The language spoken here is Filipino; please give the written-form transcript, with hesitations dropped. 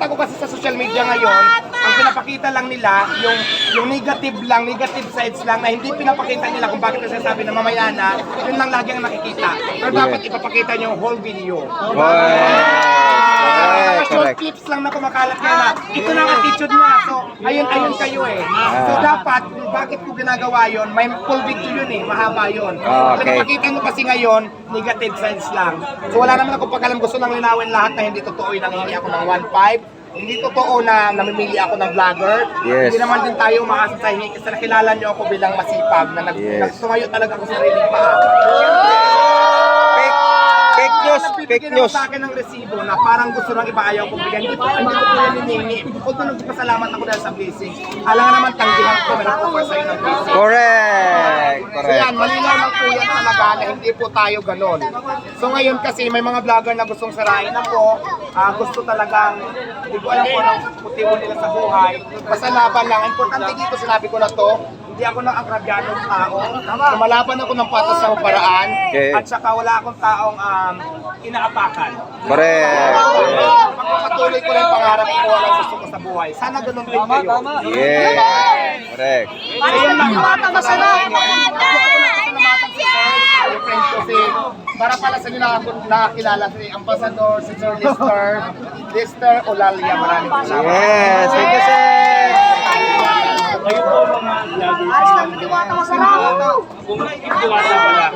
nakikita ko kasi sa social media ngayon, ang pinapakita lang nila, yung negative sides lang na hindi pinapakita nila kung bakit nasasabi na mamaya na, yun lang lagi ang nakikita. Pero dapat ipapakita nyo yung whole video. Mga short clips lang na kumakalat niya na ito na ang attitude niya. So, ayun kayo eh. So, dapat, kung bakit ko ginagawa yun, may full video yun eh, mahaba yun. Pinapakita nyo kasi ngayon, negative sides lang. So, wala naman ako pagkalam, gusto lang linawin lahat na hindi totoo yung nangingi ako ng 1.5. Hindi totoo na namimili ako ng vlogger. Hindi naman din tayo umaasa sa hingi kasi nakilala nyo ako bilang masipag na nagsumayo talaga ako sa sariling paa. Fake news. Sa akin ng resibo na parang gusto lang ibaayaw ko bigyan. Hindi ko yan hiningi. Although nagpasalamat ako dahil sa blessing. Alam nga naman tanggihan ko na nag-offer sa'yo ng blessing. Correct. So yan, malinaw lang po yan talaga na hindi po tayo ganon. So ngayon kasi may mga vlogger na gustong sarain ako. Gusto talagang, hindi ko alam kung anong motibo nila sa buhay. Basta laban lang. Importante dito, sinabi ko na to, hindi ako ng agrabyanong tao. Lumalaban ako ng patas na paraan. At saka wala akong taong inaapakan. Correct. Magpapatuloy ko lang yung pangarap ko walang gusto ko sa buhay. Sana ganun din kayo. Correct. Ayun lang, maraming salamat. Yung friend ko para pala sa inyo nakakilala si Ambassador, si Sir Lister Olalia. Maraming salamat. Yes, thank you, sir. Kayo po mga vloggers. Kung may diwata pala,